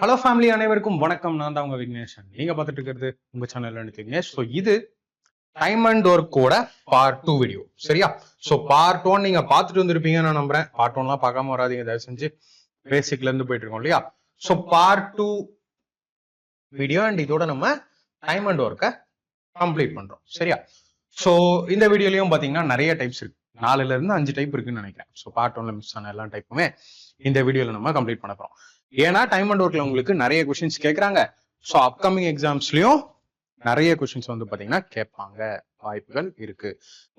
Hello family, அனைவருக்கும் வணக்கம். நான் தான் உங்க விக்னேஷன். நீங்க பார்த்துட்டு இருக்கிறது உங்க சேனல்ல விக்னேஷ். ஸோ இது டைம் அண்ட் ஒர்க்கோட பார்ட் 2 வீடியோ. சரியா? ஸோ பார்ட் 1 நீங்க பார்த்துட்டு வந்திருப்பீங்கன்னு நான் நம்புறேன். பார்ட் 1லாம் பார்க்காம வராதீங்க தயவு செஞ்சு. பேசிக்ல இருந்து போயிட்டு இருக்கோம் இல்லையா? ஸோ பார்ட் 2 வீடியோ அண்ட் இதோட நம்ம டைம் அண்ட் ஒர்க்கை கம்ப்ளீட் பண்றோம். சரியா? ஸோ இந்த வீடியோலயும் பாத்தீங்கன்னா நிறைய டைப்ஸ் இருக்கு. 4ல இருந்து 5 டைப் இருக்குன்னு நினைக்கிறேன். ஸோ பார்ட் 1ல மிஸ் ஆன எல்லா டைப்புமே இந்த வீடியோல நம்ம கம்ப்ளீட் பண்ண போறோம். ஏன்னா டைம் அண்ட் ஒர்க்ல உங்களுக்கு நிறைய கொஸ்டின்ஸ் கேட்கறாங்க. ஸோ அப்கமிங் எக்ஸாம்ஸ்லயும் நிறைய கொஸ்டின்ஸ் வந்து பாத்தீங்கன்னா கேட்பாங்க, வாய்ப்புகள் இருக்கு.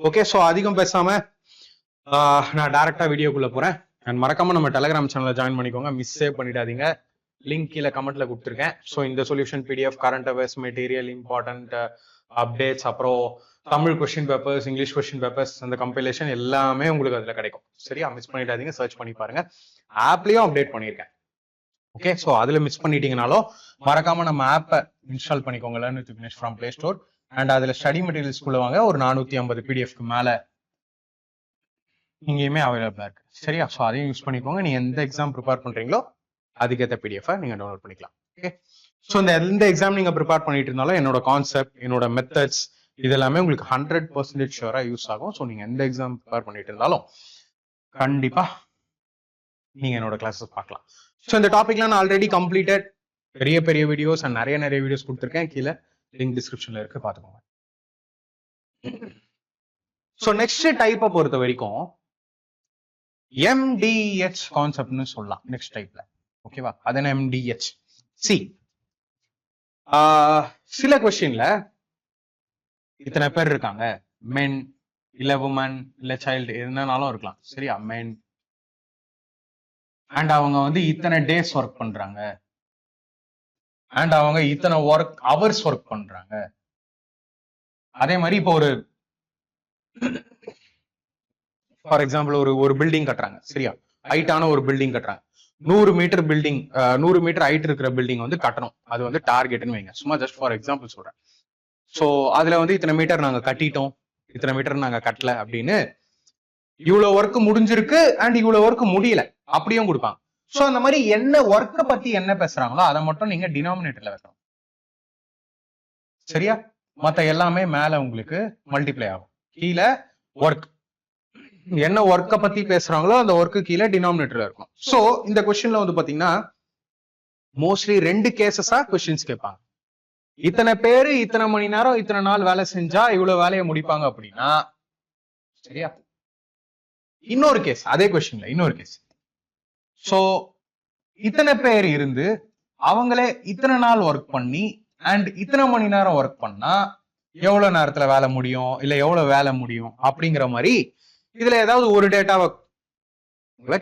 ஓகே, ஸோ அதிகம் பேசாம நான் டைரக்டா வீடியோக்குள்ள போறேன். அண்ட் மறக்காம நம்ம டெலிகிராம் சேனல்ல ஜாயின் பண்ணிக்கோங்க, மிஸ்ஸே பண்ணிடாதீங்க. லிங்க் கீழே கமெண்ட்ல கொடுத்துருக்கேன். ஸோ இந்த solution PDF, current affairs material, important updates, அப்புறம் Tamil question papers, English question papers, அந்த கம்பைலேஷன் எல்லாமே உங்களுக்கு அதுல கிடைக்கும். சரியா? மிஸ் பண்ணிடாதீங்க, சர்ச் பண்ணி பாருங்க. ஆப்லயும் அப்டேட் பண்ணியிருக்கேன். ஓகே, ஸோ அதுல மிஸ் பண்ணிட்டீங்கனாலும் மறக்காம நம்ம ஆப்பை இன்ஸ்டால் பண்ணிக்கோங்க, learn with Vignesh from play store. And அதுல ஸ்டடி மெட்டீரியல்ஸ் குள்ள வாங்க. ஒரு 450 பிடிஎஃப்க்கு மேல இங்கேயுமே அவைலபிளா இருக்கு. சரியா? ஸோ அதையும் யூஸ் பண்ணிக்கோங்க. நீங்க எந்த எக்ஸாம் ப்ரிப்பேர் பண்றீங்களோ அதுக்கேற்ற பிடிஎஃப் நீங்க டவுன்லோட் பண்ணிக்கலாம். ஓகே, ஸோ இந்த எந்த எக்ஸாம் நீங்க ப்ரிப்பேர் பண்ணிட்டு இருந்தாலும் என்னோட கான்செப்ட், என்னோட மெத்தட்ஸ் இது எல்லாமே உங்களுக்கு 100% ஷுவரா யூஸ் ஆகும். ஸோ நீங்க எந்த எக்ஸாம் ப்ரிப்பேர் பண்ணிட்டு இருந்தாலும் கண்டிப்பா நீங்க என்னோட கிளாஸஸ் பார்க்கலாம். ஸோ இந்த டாபிக்லாம் நான் ஆல்ரெடி கம்ப்ளீட்டட் பெரிய பெரிய வீடியோஸ் அண்ட் நிறைய வீடியோஸ் கொடுத்துருக்கேன். கீழே லிங்க் டிஸ்கிரிப்ஷன்ல இருக்கு, பார்த்துக்கோங்க. ஸோ நெக்ஸ்ட் டைப்பை பொறுத்த வரைக்கும் MDH கான்செப்ட்னு சொல்லலாம். நெக்ஸ்ட் டைப்ல ஓகேவா? அது என்ன MDH? சி சில கொஸ்டின்ல இத்தனை பேர் இருக்காங்க, மென் இல்ல உமன் இல்ல சைல்டு என்னன்னாலும் இருக்கலாம். சரியா? மென் அண்ட் அவங்க வந்து இத்தனை டேஸ் ஒர்க் பண்றாங்க அண்ட் அவங்க இத்தனை ஒர்க் ஹவர்ஸ் ஒர்க் பண்றாங்க. அதே மாதிரி இப்போ ஒரு ஃபார் எக்ஸாம்பிள் ஒரு பில்டிங் கட்டுறாங்க. சரியா? ஹைட்டான ஒரு பில்டிங் கட்டுறாங்க. 100 மீட்டர் பில்டிங், 100 மீட்டர் ஹைட் இருக்கிற பில்டிங் வந்து கட்டணும். அது வந்து டார்கெட்னு வைங்க, சும்மா ஜஸ்ட் ஃபார் எக்ஸாம்பிள் சொல்றேன். ஸோ அதுல வந்து இத்தனை மீட்டர் நாங்க கட்டிட்டோம், இத்தனை மீட்டர் நாங்க கட்டல அப்படின்னு இவ்வளவு ஒர்க் முடிஞ்சிருக்கு அண்ட் இவ்வளவு ஒர்க் முடியல அப்படியும் கொடுப்பாங்க. ஸோ அந்த மாதிரி என்ன ஒர்க்கை பத்தி என்ன பேசுறாங்களோ அதை மட்டும் நீங்க டினாமினேட்டர்ல வைக்கணும். சரியா? மத்த எல்லாமே மேல உங்களுக்கு மல்டிப்ளை ஆகும். கீழே ஒர்க், என்ன ஒர்க்கை பத்தி பேசுறாங்களோ அந்த ஒர்க்கு கீழே டினாமினேட்டர்ல இருக்கும். ஸோ இந்த கொஸ்டின்ல வந்து பாத்தீங்கன்னா மோஸ்ட்லி 2 கேசஸா கொஸ்டின்ஸ் கேட்பாங்க. இத்தனை பேரு இத்தனை மணி நேரம் இத்தனை நாள் வேலை செஞ்சா இவ்வளவு வேலையை முடிப்பாங்க அப்படின்னா, சரியா? இன்னொரு கேஸ், அதே கொஸ்டின்ல இன்னொரு கேஸ். சோ இத்தனை பேர் இருந்து அவங்களே இத்தனை நாள் ஒர்க் பண்ணி அண்ட் இத்தனை மணி நேரம் ஒர்க் பண்ணா எவ்வளவு நேரத்துல வேலை முடியும் இல்ல எவ்வளவு வேலை முடியும் அப்படிங்கிற மாதிரி இதுல ஏதாவது ஒரு டேட்டாவை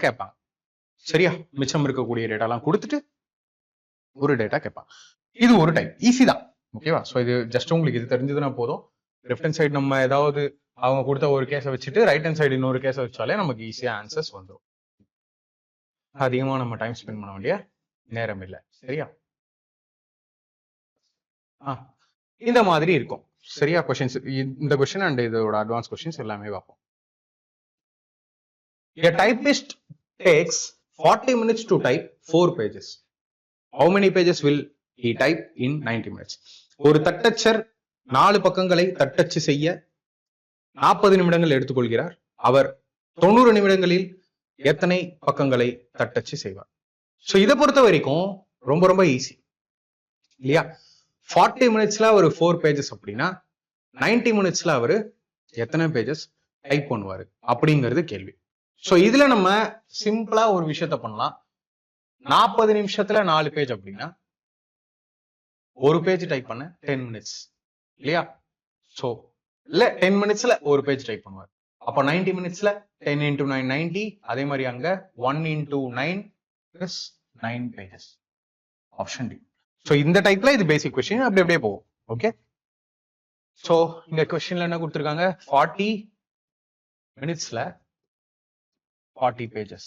கேட்பாங்க. சரியா? மிச்சம் இருக்கக்கூடிய டேட்டாலாம் கொடுத்துட்டு ஒரு டேட்டா கேட்பாங்க. இது ஒரு டைப், ஈஸி தான். ஓகேவா? ஸோ இது ஜஸ்ட் உங்களுக்கு இது தெரிஞ்சதுன்னா போதும். லெஃப்ட் ஹேண்ட் சைடு நம்ம ஏதாவது அவங்க கொடுத்த ஒரு கேஸை வச்சுட்டு ரைட் ஹேண்ட் சைடு இன்னொரு கேஸை வச்சாலே நமக்கு ஈஸியா ஆன்சர்ஸ் வந்துடும். அதிகமா நம்ம டைம் ஸ்பெண்ட் பண்ண வேண்டிய நேரம் இல்லை. சரியா? இந்த மாதிரி இருக்கும். சரியா? கொஸ்டின்ஸ், இந்த கொஸ்டின் அண்ட் இதோட அட்வான்ஸ் கொஸ்டின்ஸ் எல்லாமே பார்ப்போம். A typist takes 40 minutes to type 4 pages. How many pages will he type in 90 minutes? ஒரு தட்டச்சர் 4 பக்கங்களை தட்டச்சு செய்ய 40 நிமிடங்கள் எடுத்துக்கொள்கிறார். அவர் 90 நிமிடங்களில் எத்தனை பக்கங்களை தட்டச்சு செய்வார்? ஸோ இதை பொறுத்த வரைக்கும் ரொம்ப ரொம்ப ஈஸி இல்லையா? 40 மினிட்ஸ்ல ஒரு 4 பேஜஸ் அப்படின்னா 90 மினிட்ஸ்ல அவரு எத்தனை பேஜஸ் டைப் பண்ணுவாரு அப்படிங்கிறது கேள்வி. ஸோ இதுல நம்ம சிம்பிளா ஒரு விஷயத்த பண்ணலாம். 40 நிமிஷத்துல 4 பேஜ் அப்படின்னா ஒரு பேஜ் டைப் பண்ண 10 மினிட்ஸ் இல்லையா? ஸோ இல்ல 10 மினிட்ஸ்ல ஒரு பேஜ் டைப் பண்ணுவார். அப்போ 90 மினிட்ஸ்ல 10 into 9 90. அதே மாதிரி அங்க 1 into 9 is 9 pages. Option D. So இந்த டைப்ல இது பேசிக் கொஸ்டின், அப்படி அப்படியே போகும். ஓகே, ஸோ இந்த கொஸ்டின்ல என்ன கொடுத்துருக்காங்க? 40 மினிட்ஸ்ல 40 பேஜஸ்,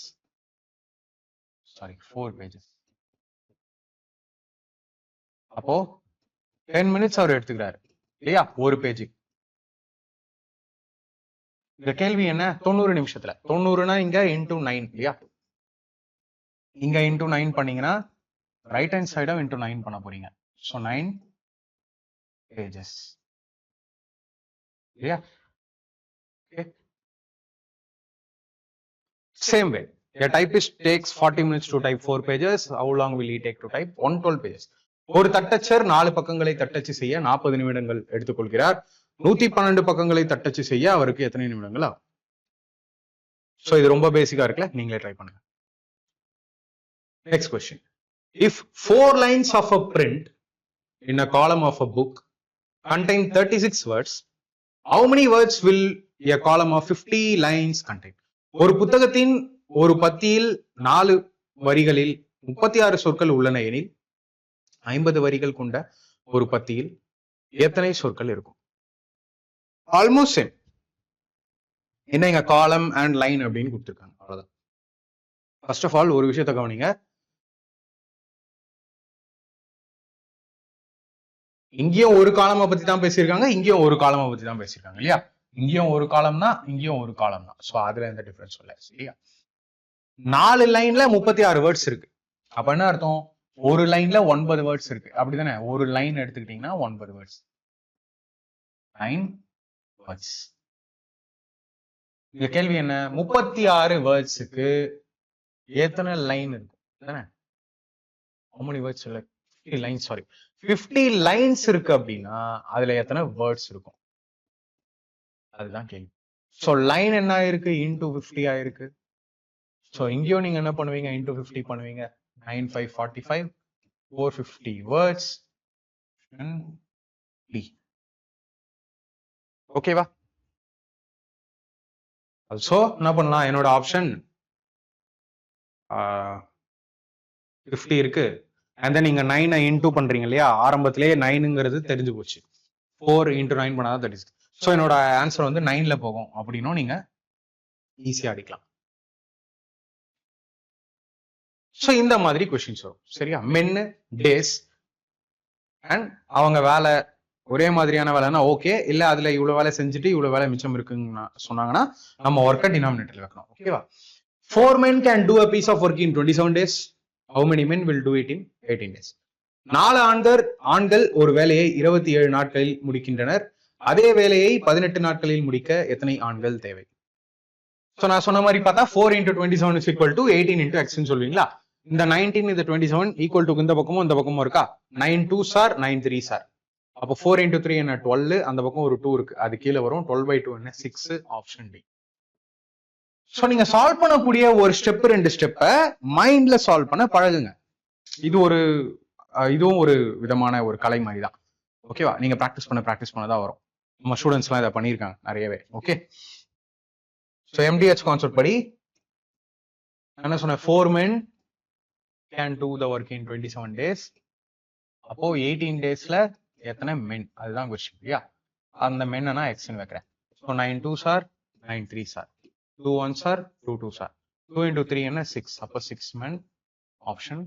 சாரி 4 பேஜஸ். அப்போ 10 மினிட்ஸ் அவர் எடுத்துக்கிறாரு இல்லையா ஒரு பேஜுக்கு. இந்த கேள்வி என்ன? 90 நிமிஷத்துல 90னா இங்க இன்டூ 9 இல்லையா? இங்க இன்டூ 9 பண்ணீங்கன்னா ரைட் ஹேண்ட் சைடும் இன்டூ 9 பண்ண போறீங்க. So 9 pages. இல்லையா? Okay. Same way. A typist takes 40 minutes to type 4 pages. How long will he take to type? 112 pages. ஒரு தட்டச்சர் 4 பக்கங்களை தட்டச்சு செய்ய 40 நிமிடங்கள் எடுத்துக்கொள்கிறார். 112 பக்கங்களை தட்டச்சு செய்ய அவருக்கு எத்தனை நிமிடங்கள் ஆகும்? சோ இது ரொம்ப பேசிக்கா இருக்குல்ல, நீங்களே ட்ரை பண்ணுங்க. Next question. If 4 lines of a print in a column of a book contain 36 words, how many words will a column of 50 lines contain? ஒரு புத்தகத்தின் ஒரு பத்தியில் 4 வரிகளில் 36 சொற்கள் உள்ளன எனில் 50 வரிகள் கொண்ட ஒரு பத்தியில் எத்தனை சொற்கள் இருக்கும்? Almost same. என்ன இங்க காலம் அண்ட் லைன் அப்படின்னு கொடுத்துருக்காங்க, அவ்வளவுதான். ஃபர்ஸ்ட் ஆஃப் ஆல் ஒரு விஷயத்தை கவனிங்க. இங்கேயும் ஒரு காலமை பத்தி தான் பேசியிருக்காங்க, இங்கேயும் ஒரு காலமை பத்தி தான் பேசியிருக்காங்க இல்லையா? இங்கேயும் ஒரு காலம் தான், இங்கேயும் ஒரு காலம் தான். சோ அதுல எந்த டிஃபரன்ஸ் இல்ல சரியா? 4 லைன்ல 36 வேர்ட்ஸ் இருக்கு. அப்ப என்ன அர்த்தம்? ஒரு லைன்ல 9 வேர்ட்ஸ் இருக்கு, அப்படிதானே? ஒரு லைன் எடுத்துக்கிட்டீங்கன்னா 9 வேர்ட்ஸ், 9 வேர்ட்ஸ். இந்த கேள்வி என்ன? 36 வேர்ட்ஸுக்கு எத்தனை லைன் இருக்கும் தானே? how many words இல்ல 50 லைன்ஸ், சாரி 50 லைன்ஸ் இருக்கு அப்படின்னா அதுல எத்தனை வேர்ட்ஸ் இருக்கும்? அதுதான் கேள்வி. சோ லைன் என்ன ஆயிருக்கு? இன்டூ 50 ஆயிருக்கு. சோ இங்கேயும் நீங்க என்ன பண்ணுவீங்க? இன்டூ 50 பண்ணுவீங்க. 9 5 45, 450 வேர்ட்ஸ். ஓகேவா? சோ என்ன பண்ணலாம்? என்னோட ஆப்ஷன் 50 இருக்கு. அண்ட் தென் நீங்க 9 இன்டூ பண்றீங்க இல்லையா? ஆரம்பத்திலேயே 9ங்கிறது தெரிஞ்சு போச்சு. 4 இன்டூ 9 பண்ணாதான் 36. ஸோ என்னோட ஆன்சர் வந்து 9ல போகும் அப்படின்னும் நீங்க ஈஸியா அடிக்கலாம். ஸோ இந்த மாதிரி கொஸ்டின்ஸ் வரும் சரியா? மென்னு டேஸ் அண்ட் அவங்க வேலை ஒரே மாதிரியான வேலைன்னா ஓகே, இல்ல அதுல இவ்வளவு வேலை செஞ்சுட்டு இவ்வளவு வேலை மிச்சம் இருக்குன்னு சொன்னாங்கன்னா நம்ம ஒர்க்கை டினாமினேட்டர்ல வைக்கணும். ஓகேவா? 4 men can do a piece of work in 27 days. How many men will do it in 18 days? 4 ஆண்கள் ஒரு வேலையை 27 நாட்களில் முடிக்கின்றனர். அதே வேலையை 18 நாட்களில் முடிக்க எத்தனை ஆண்கள் தேவை? சோ நான் சொன்ன மாதிரி பார்த்தா 4 into 27 is equal to 18 into x ன்னு சொல்லுவீங்களா? இந்த 19 இந்த 27 ஈக்குவல் டு இந்த பக்கமும் இருக்கா? 9 2s are 9 3s are. அப்போ 4 into 3 என்ன 12, அந்த பக்கம் ஒரு 2 இருக்கு, அது கீழே வரும். 12/2 என்ன 6, ஆப்ஷன் டி. சோ நீங்க சால்வ் பண்ணக்கூடிய ஒரு ஸ்டெப் 2 ஸ்டெப்பை மைண்ட்ல சால்வ் பண்ண பழகுங்க. இதுவும் ஒரு விதமான ஒரு கலை மாதிரி தான். ஓகேவா? நீங்க பிராக்டிஸ் பண்ணதான் வரும். நம்ம ஸ்டூடெண்ட்ஸ் எல்லாம் இதை பண்ணியிருக்காங்க நிறையவே. ஓகே, ஸோ MDH கான்செப்ட் படி என்ன சொன்னேன்? 4 men can do the work in 27 days. அப்போ 18 டேஸ்ல எத்தனை மென்? அதுதான் கொஸ்டின் இல்லையா? அந்த மென்னா எக்ஸ்ன்னு வைக்கிறேன். So 9 2s are 9 3s are, 2 1s are 2 2s are, 2 into 3 என்ன 6, அப்போ 6 men, ஆப்ஷன்.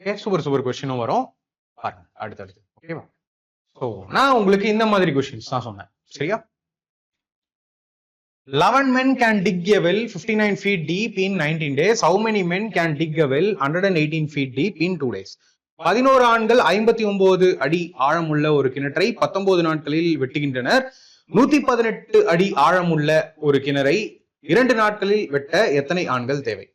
ஓகே, சூப்பர் கொஸ்டினும் வரும் பாருங்க அடுத்தடுத்து. ஓகேவா? ஸோ நான் உங்களுக்கு இந்த மாதிரி கொஸ்டின்ஸ் தான் சொன்னேன் சரியா? 11 men can dig a well 59 feet deep in 19 days. How many men can dig a well 118 feet deep in 2 days? 11 ஆண்கள் 59 அடி ஆழமுள்ள ஒரு கிணற்றை 19 நாட்களில் வெட்டுகின்றனர். 118 அடி ஆழமுள்ள ஒரு கிணறை 2 நாட்களில் வெட்ட எத்தனை ஆண்கள் தேவை?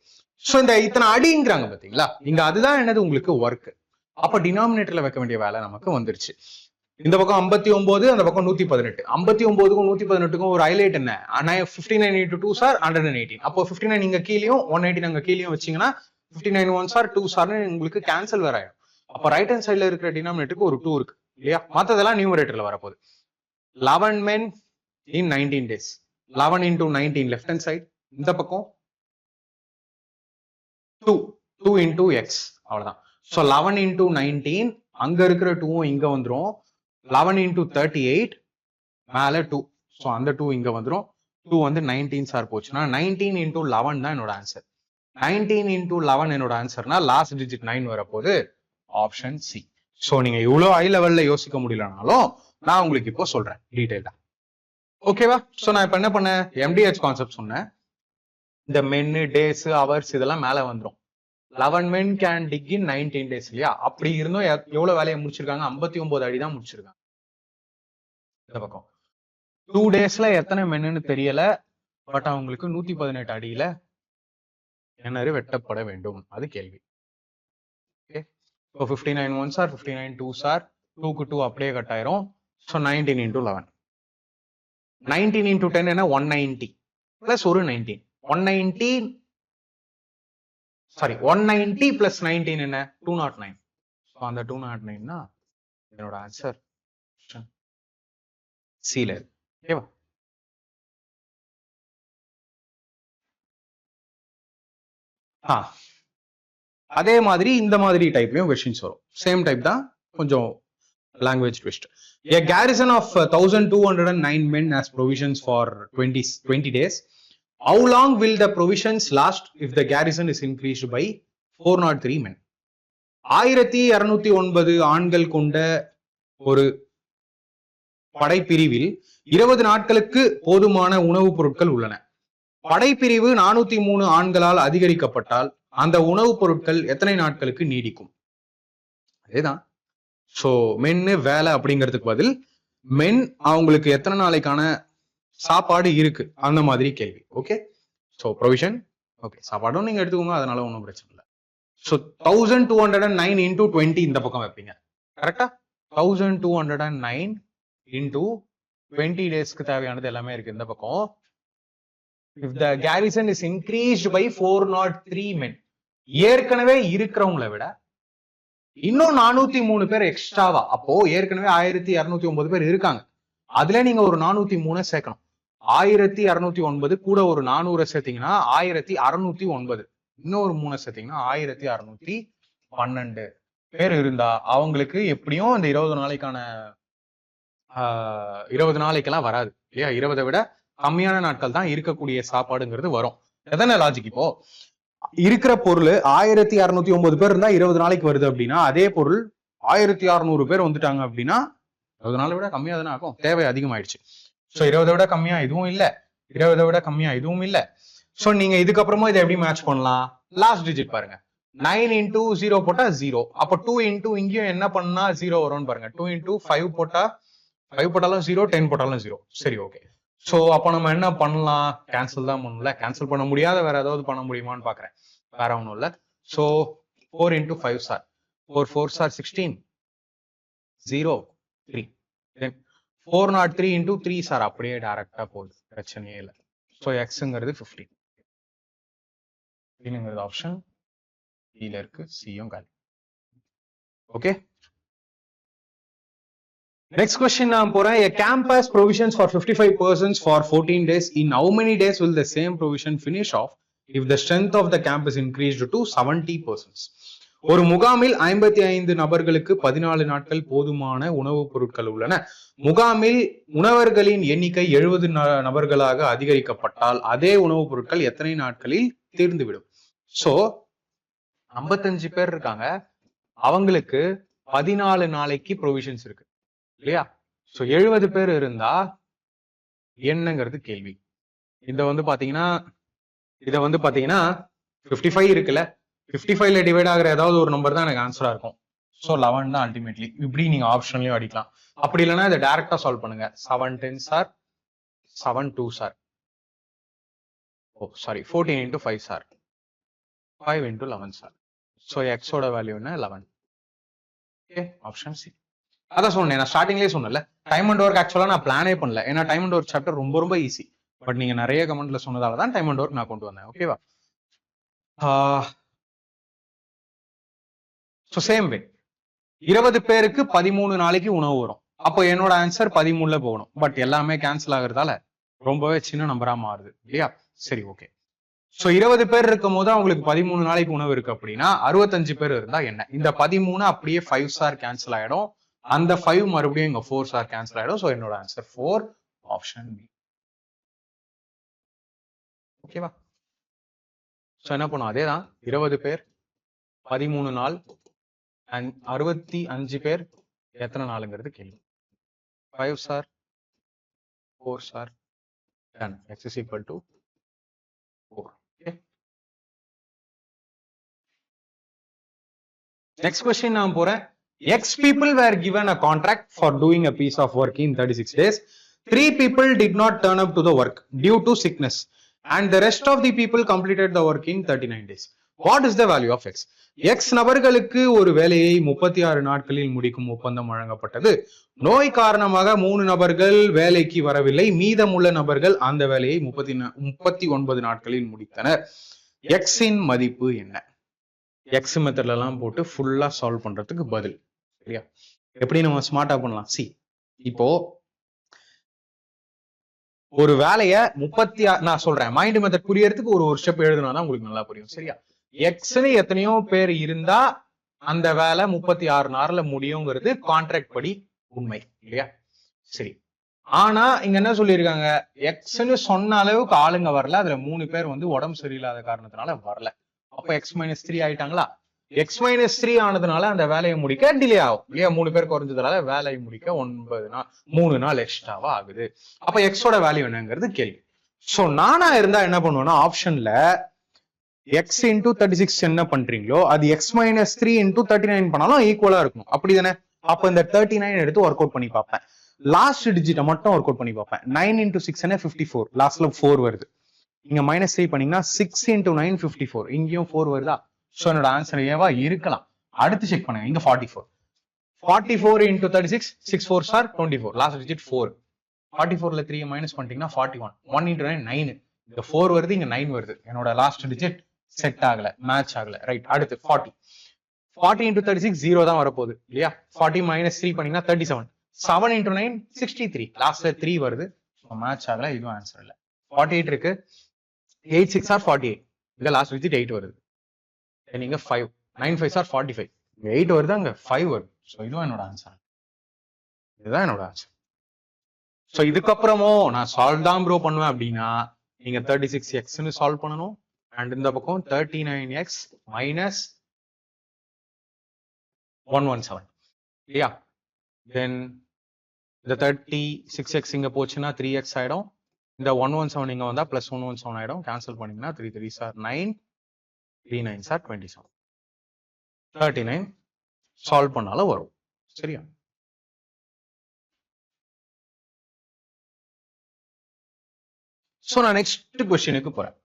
சோ இந்த இத்தனை அடிங்கிறாங்க பாத்தீங்களா? இங்க அதுதான் என்னது உங்களுக்கு ஒர்க். அப்ப டினாமினேட்டர்ல வைக்க வேண்டிய வேலை நமக்கு வந்துருச்சு. இந்த பக்கம் 59, அந்த பக்கம் 118. 59க்கும் 118க்கும் ஒரு ஹைலைட் என்ன? 59 into 2s are 118. அப்போ 59 இங்க கீழயும் 118 அங்க கீழயும் வச்சீங்கன்னா 59 1s are 2s are உங்களுக்கு கேன்சல் வேற ஆயிடும். அப்ப ரைட் ஹேண்ட் சைட்ல இருக்கிற டினாமினேட்டருக்கு ஒரு 2 இருக்கு இல்லையா? மத்ததெல்லாம் நியூமரேட்டர்ல வரப்போகுது. 11 men in 19 days. 11 into 19 left hand side, இந்த பக்கம் 2 into x, அவ்வளவுதான். சோ 11 into 19, அங்க இருக்கிற 2வும் இங்க வந்துரும். 11 into 38 மேல 2, சோ அந்த 2 இங்க வந்துரும். 2 வந்து 19 சார் போச்சுன்னா 19 into 11 தான் என்னோட ஆன்சர். 19 into 11 என்னோட ஆன்சர்னா லாஸ்ட் டிஜிட் 9 வரப்போகுது, ஆப்ஷன் சி. சோ நீங்க இவ்வளவு ஹை லெவல்ல யோசிக்க முடியலனாலும் நான் உங்களுக்கு இப்போ சொல்றேன் டீடைலா. ஓகேவா? சோ நான் இப்ப என்ன பண்ணேன்? MDH கான்செப்ட் சொன்னேன். இந்த மென்னு டேஸ் ஹவர்ஸ் இதெல்லாம் மேல வந்துரும். 11 men can dig in 19 days இல்லையா? அப்படி இருந்தும் எவ்வளவு வேலையை முடிச்சிருக்காங்க? 59 அடி தான் முடிச்சிருக்காங்க. இந்த பக்கம் 2 daysல எத்தனை மென்னு தெரியல, பட் அவங்களுக்கு 118 அடியில கிணறு வெட்டப்பட வேண்டும், அது கேள்வி. Okay, so 59 ones are 59 twos are 2க்கு 2 அப்படியே கட் ஆயிரும். ஸோ 19 into 11, 19 into 10 என்ன 190 பிளஸ் ஒரு 19, 190 சாரி 190 பிளஸ் 19 என்ன 209. ஸோ அந்த 209 தான் என்னோட ஆன்சர் சீல. ஓகேவா? அதே மாதிரி இந்த மாதிரி டைப்லயும் கொஸ்டின்ஸ் வரும். சேம் டைப் தான், கொஞ்சம் language twist. A garrison of 1209 men has provisions for 20 days. How long will the provisions last if the garrison is increased by 403 men? 1209 ஆண்கள் கொண்ட ஒரு படைப்பிரிவில் 20 நாட்களுக்கு போதுமான உணவுப் பொருட்கள் உள்ளன. படைப்பிரிவு 403 ஆண்களால் அதிகரிக்கப்பட்டால் அந்த உணவுப் பொருட்கள் எத்தனை நாட்களுக்கு நீடிக்கும்? அதேதான். சோ மென்னு வேலை அப்படிங்கிறதுக்கு பதில் மென் அவங்களுக்கு எத்தனை நாளைக்கான சாப்பாடு இருக்கு அந்த மாதிரி கேள்வி. ஓகே, சோ ப்ரொவிஷன் ஓகே, சாப்பாடும் நீங்க எடுத்துக்கோங்க, அதனால ஒன்றும் பிரச்சனை இல்லை. ஸோ 1209 into 20 இந்த பக்கம் வைப்பீங்க. கரெக்டா? 1209 into 20 டேஸ்க்கு தேவையானது எல்லாமே இருக்கு இந்த பக்கம். If the garrison is increased by 403 men, ஏற்கனவே இருக்கிறவங்களை விட இன்னும் 403 பேர் எக்ஸ்ட்ராவா, அப்போ ஏற்கனவே 1209 பேர் இருக்காங்க, அதுல நீங்க ஒரு 403 சேர்க்கணும். 1209 கூட ஒரு 400 சேர்த்தீங்கன்னா 1609, இன்னொரு 3 சேர்த்தீங்கன்னா 1612 பேர் இருந்தா அவங்களுக்கு எப்படியும் இந்த 20 நாளைக்கான 20 நாளைக்கெல்லாம் வராது இல்லையா? 20 விட கம்மியான நாட்கள் தான் இருக்கக்கூடிய சாப்பாடுங்கிறது வரும். எதன லாஜிக்? இப்போ இருக்கிற பொருள் 1609 பேர் இருந்தா 20 நாளைக்கு வருது அப்படின்னா, அதே பொருள் 1600 பேர் வந்துட்டாங்க அப்படின்னா 20 நாளை விட கம்மியா தானே ஆகும், தேவை அதிகமாயிடுச்சு. ஸோ 20 விட கம்மியா இதுவும் இல்ல, 20 விட கம்மியா இதுவும் இல்ல. ஸோ நீங்க இதுக்கப்புறமா இதை எப்படி மேட்ச் பண்ணலாம்? லாஸ்ட் டிஜிட் பாருங்க, 9 into 0 போட்டா 0, அப்போ 2 into இங்கேயும் என்ன பண்ணா 0 வரும்னு பாருங்க. 2 into 5 போட்டா 5 போட்டாலும் 0, 10 போட்டாலும் 0. சரி, ஓகே. ஸோ அப்போ நம்ம என்ன பண்ணலாம்? கேன்சல் தான் பண்ணல. கேன்சல் பண்ண முடியாத வேற ஏதாவது பண்ண முடியுமான்னு பாக்குறேன். வேற ஒன்றும் இல்லை. So 4 into 5 sir 4 4s are 16, 0 3, then 403 into 3 sir அப்படியே டைரக்டா போகுது, பிரச்சனையே இல்லை. ஸோ எக்ஸ்ங்கிறது 15 ஆப்ஷன் கீழே இருக்கு, சியும் காலி. ஓகே, next question நான் போறேன். A camp has provisions for 55 persons for 14 days. In how many days will the same provision finish off if the strength of the camp is increased to 70 persons? ஒரு முகாமில் 55 நபர்களுக்கு 14 நாட்கள் போதுமான உணவுப் பொருட்கள் உள்ளன. முகாமில் உணவர்களின் எண்ணிக்கை 70 நபர்களாக அதிகரிக்கப்பட்டால் அதே உணவுப் பொருட்கள் எத்தனை நாட்களில் தீர்ந்துவிடும்? சோ 55 பேர் இருக்காங்க, அவங்களுக்கு 14 நாளைக்கு ப்ரொவிஷன்ஸ் இருக்கு இல்லையா? சோ 70 பேர் இருந்தா என்னங்கிறது கேள்வி. இத வந்து பாத்தீங்கன்னா 55 இருக்குல்ல, 55ல டிவைட் ஆகிற ஏதாவது ஒரு நம்பர் தான் எனக்கு ஆன்சரா இருக்கும். சோ 11 தான் அல்டிமேட்லி. இப்படி நீங்க ஆப்ஷன்லயும் அடிக்கலாம், அப்படி இல்லைன்னா இதை டைரக்டா சால்வ் பண்ணுங்க. 7 10s are 7 2s are 14 into 5 sir 5 into 11 sir. So எக்ஸோட வேல்யூ என்ன 11. Okay, option C. அதான் சொன்னேன், நான் ஸ்டார்டிங்லேயே சொன்னல, டைம் அண்ட் ஒர்க் ஆக்சுவலா நான் பிளானே பண்ணல. ஏன்னா டைம் அண்ட் ஒர்க் சாப்டர் ரொம்ப ரொம்ப ஈஸி. பட் நீங்க நிறைய கமெண்ட்ல சொன்னதால தான் டைம் அண்ட் ஒர்க் நான் கொண்டு வந்தேன். ஓகேவா? ஸோ சேம் வே 20 பேருக்கு 13 நாளைக்கு உணவு வரும். அப்போ என்னோட ஆன்சர் 13ல போகணும். பட் எல்லாமே கேன்சல் ஆகுறதால ரொம்பவே சின்ன நம்பரா மாறுது இல்லையா? சரி, ஓகே. ஸோ 20 பேர் இருக்கும் போது அவங்களுக்கு 13 நாளைக்கு உணவு இருக்கு அப்படின்னா 65 பேர் இருந்தா என்ன? இந்த 13 அப்படியே 5 ஸ்டார் கேன்சல் ஆயிடும், அந்த 5 மறுபடியும் இங்க 4 ஸ்டார் கேன்சல் ஆயிடும். ஸோ என்னோட ஆன்சர் 4, ஆப்ஷன் பி. ஓகேவா? ஸோ என்ன பண்ணும், அதே தான் 20 பேர் 13 நாள் அண்ட் 65 பேர் எத்தனை நாளுங்கிறது கேள்வி. 5 star 4 star 10, x is equal to 4. Next question நான் போறேன். X people were given a contract for doing a piece of work in 36 days. 3 people did not turn up to the work due to sickness and the rest of the people completed the work in 39 days. What is the value of X? X நபர்களுக்கு ஒரு வேலையை 36 நாட்களில் முடிக்கும் ஒப்பந்தம் வழங்கப்பட்டது. நோய் காரணமாக 3 நபர்கள் வேலைக்கு வரவில்லை. மீதமுள்ள நபர்கள் அந்த வேலையை 39 நாட்களில் முடித்தனர். X இன் மதிப்பு என்ன? X மெத்தட்ல எல்லாம் போட்டு ஃபுல்லா சால்வ் பண்றதுக்கு பதில். சரியா? எப்படி நம்ம ஸ்மார்ட்டா பண்ணலாம்? சி, இப்போ ஒரு வேலைய 36 நான் சொல்றேன், மைண்ட் மெத்தட் புரியறதுக்கு ஒரு ஸ்டெப் எழுதுனா உங்களுக்கு நல்லா புரியும். சரியா? எக்ஸ்னு எத்தனையோ பேர் இருந்தா அந்த வேலை 36 நாள்ல முடியுங்கிறது கான்ட்ராக்ட் படி உண்மை இல்லையா? சரி, ஆனா இங்க என்ன சொல்லியிருக்காங்க, எக்ஸ்னு சொன்ன அளவுக்கு ஆளுங்க வரல, அதுல 3 பேர் வந்து உடம்பு சரியில்லாத காரணத்தினால வரல. அப்ப X-3 ஆயிட்டாங்களா? X-3 ஆனதுனால அந்த வேலையை முடிக்க டிலே ஆகும் இல்லையா? 3 பேர் குறைஞ்சதுனால வேலையை முடிக்க 9 நாள் 3 நாள் எக்ஸ்ட்ராவா ஆகுது. அப்ப எக்ஸோட வேல்யூ என்னங்கிறது கேள்வி. சோ நானா இருந்தா என்ன பண்ணுவேன்னா, ஆப்ஷன்ல x into 36 என்ன பண்றீங்களோ அது x-3 into 39 பண்ணாலும் ஈக்குவலா இருக்கும். அப்படிதானே? அப்ப இந்த 39 எடுத்து ஒர்க் அவுட் பண்ணி பார்ப்பேன். லாஸ்ட் டிஜிட்டை மட்டும் ஒர்க் அவுட் பண்ணி பார்ப்பேன். 9 into 6 என்ன 54, லாஸ்ட்ல 4 வருது. இங்க -3 பண்ணீங்கன்னா 6 into 9 54, இங்கேயும் 4 வருதா? சோ என்னோட ஆன்சர் ஏவா இருக்கலாம். அடுத்து செக் பண்ணுங்க, இங்க 44 into 36, 6 4s are 24, last digit 4. 44ல 3 minus பண்ணிட்டீங்கன்னா 41, 1 into 9 9, இங்க 4 வருது, இங்க 9 வருது. என்னோட லாஸ்ட் டிஜிட் செட் ஆகல, மேட்ச் ஆகல. ரைட், அடுத்து 40 into 36 0 தான் வரப்போகுது இல்லையா? 40 minus 3 பண்ணீங்கன்னா 37, 7 into 9 63, லாஸ்ட்ல 3 வருது, மேட்ச் ஆகல, இதுவும் ஆன்சர் இல்ல. 48 இருக்கு, 8 6 are 48, இங்க லாஸ்ட் டிஜிட் 8 வருது, நீங்க 5, 9 5s are 45, 8 வருது, அங்க 5 வருது. சோ இதுவும் என்னோட ஆன்சர், இதுதான் என்னோட ஆன்சர். சோ இதுக்கப்புறமும் நான் சால்வ் தான் ப்ரோ பண்ணுவேன் அப்படின்னா நீங்க 36x சால்வ் பண்ணணும். அண்ட் இந்த பக்கம் 39x minus 117 இல்லையா? தென் இந்த 36x இங்க போச்சுன்னா 3x ஆயிடும். இந்த 117 இங்க வந்தா பிளஸ் 117 ஆயிடும். கேன்சல் பண்ணீங்கன்னா 3 3s are 9, 3 9s are 27, 39 solve பண்ணாலும் வரும். சரியா? சோ நான் நெக்ஸ்ட் கொஸ்டினுக்கு போறேன்.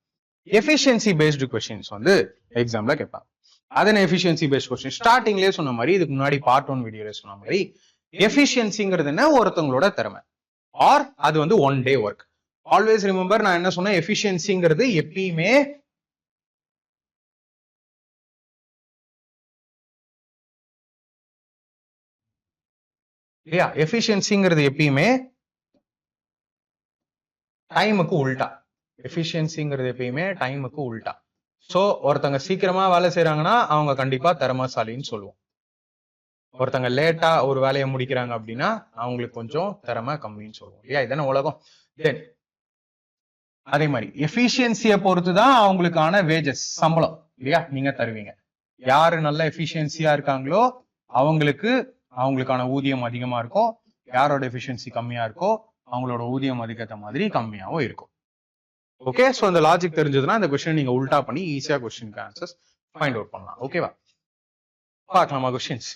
எஃபிஷியன்சி பேஸ்டு கொஸ்டின்ஸ் வந்து எக்ஸாம்ல கேட்பாங்க. அதன் எஃபிஷியன்சி பேஸ்ட் கொஸ்டின் ஸ்டார்டிங்லேயே சொன்ன மாதிரி, இதுக்கு முன்னாடி பார்ட் 1 வீடியோல சொன்ன மாதிரி, எஃபிஷியன்சிங்கிறது என்ன? ஒருத்தவங்களோட திறமை, ஆர் அது வந்து 1 day ஒர்க். ஆல்வேஸ் ரிமெம்பர், நான் என்ன சொன்னேன், எஃபிஷியன்சிங்கிறது எப்பயுமே இல்லையா? எஃபிஷியன்சிங்கிறது எப்பயுமே டைமுக்கு உல்டா. எஃபிஷியன்சிங்கிறது எப்பயுமே டைமுக்கு உல்டா. சோ ஒருத்தங்க சீக்கிரமா வேலை செய்யறாங்கன்னா அவங்க கண்டிப்பா திறமைசாலின்னு சொல்லுவோம். ஒருத்தங்க லேட்டா ஒரு வேலையை முடிக்கிறாங்க அப்படின்னா அவங்களுக்கு கொஞ்சம் திறமை கம்மின்னு சொல்லுவோம் இல்லையா? இதான உலகம். தென் அதே மாதிரி எஃபிஷியன்சியை பொறுத்துதான் அவங்களுக்கான வேஜஸ், சம்பளம் இல்லையா நீங்க தருவீங்க. யாரு நல்ல எஃபிஷியன்சியா இருக்காங்களோ அவங்களுக்கான ஊதியம் அதிகமா இருக்கும். யாரோட எஃபிஷியன்சி கம்மியா இருக்கோ அவங்களோட ஊதியம் அதுக்கேற்ற மாதிரி கம்மியாவும் இருக்கும். ஓகே, சோ இந்த லாஜிக் தெரிஞ்சதுன்னா இந்த கொஸ்டின் நீங்க உல்டா பண்ணி ஈஸியா கொஸ்டினுக்கு ஆன்சர்ஸ் ஃபைண்ட் அவுட் பண்ணலாம். ஓகேவா? பார்க்கலாமா questions?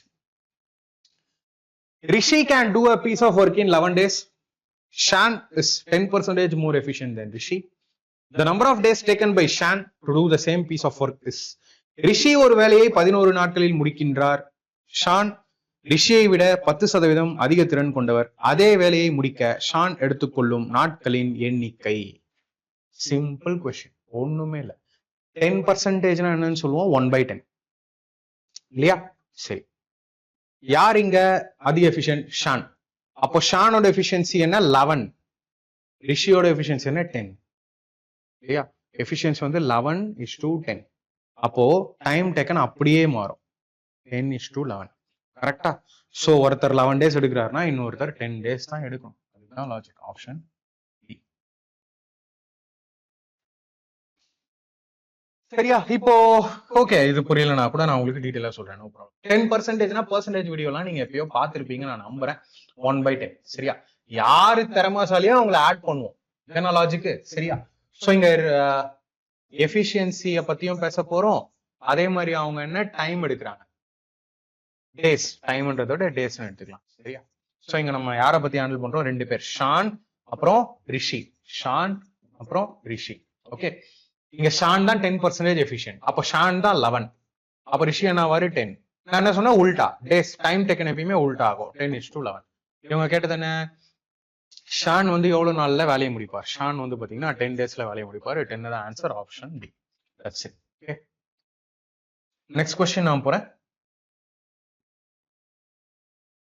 Rishi can do a piece of work in 11 days. Shan is 10% more efficient than Rishi. The number of days taken by Shan to do the same piece of work is. Rishi ஒரு வேலையை 11 நாட்களில் முடிக்கின்றார். Shawn ரிஷியை விட 10% அதிக திறன் கொண்டவர். அதே வேலையை முடிக்க ஷான் எடுத்துக்கொள்ளும் நாட்களின் எண்ணிக்கை. சிம்பிள் கொஸ்டின், ஒண்ணுமே இல்ல. 10% என்னன்னு சொல்லுவோம், 1/10 இல்லையா? சரி, யார் இங்க அதிக எஃபிஷியன்ட்? ஷான். அப்போ ஷானோட எஃபிஷியன்சி என்ன? 11. ரிஷியோட எஃபிஷியன்சி என்ன? 10 இல்லையா? எஃபிஷியன்சி வந்து 11:10. அப்போ டைம் டேக்கன் அப்படியே மாறும், 10:11. கரெக்டா? சோ ஒருத்தர் 11 days எடுக்கிறாருன்னா இன்னொருத்தர் 10 days தான் எடுக்கணும். அதுதான் லாஜிக். Option D. சரியா? இப்போ ஓகே, இது புரியலனா கூட நான் உங்களுக்கு டீடைலா சொல்றேன், நோ ப்ராப்ளம். 10%னா பெர்சன்டேஜ் வீடியோலாம் நீங்க எப்பயோ பார்த்திருப்பீங்க நான் நம்புறேன். 1/10. சரியா? யாரு திறமைசாலியோ அவங்கள ஆட் பண்ணுவோம். என்ன லாஜிக்? சரியா? சோ இங்க எஃபிஷியன்சிய பத்தியும் பேச போறோம். அதே மாதிரி அவங்க என்ன டைம் எடுக்கிறாங்க, டேஸ், டைம்ன்றதோட டேஸ்னு எடுத்துக்கலாம். சரியா? சோ இங்க நம்ம யாரை பத்தி ஹேண்டில் பண்றோம்? ரெண்டு பேர், ஷான் அப்புறம் ரிஷி. ஷான் அப்புறம் ரிஷி. ஓகே, இங்க ஷான் தான் 10% எஃபிஷியன்ட். அப்போ ஷான் தான் 11. அப்ப ரிஷி என்ன ஆவாரு? 10. நான் என்ன சொன்னா உல்டா, டேஸ் டைம் டேக்கன் எப்பயுமே உல்டா ஆகும். 10:11. இவங்க கேட்டது என்ன? ஷான் வந்து எவ்வளவு நாள்ல வேலையை முடிப்பார்? ஷான் வந்து பாத்தீங்கன்னா 10 daysல வேலையை முடிப்பாரு. 10 தான் answer, option D. That's it. Okay, next question நான் போறேன்.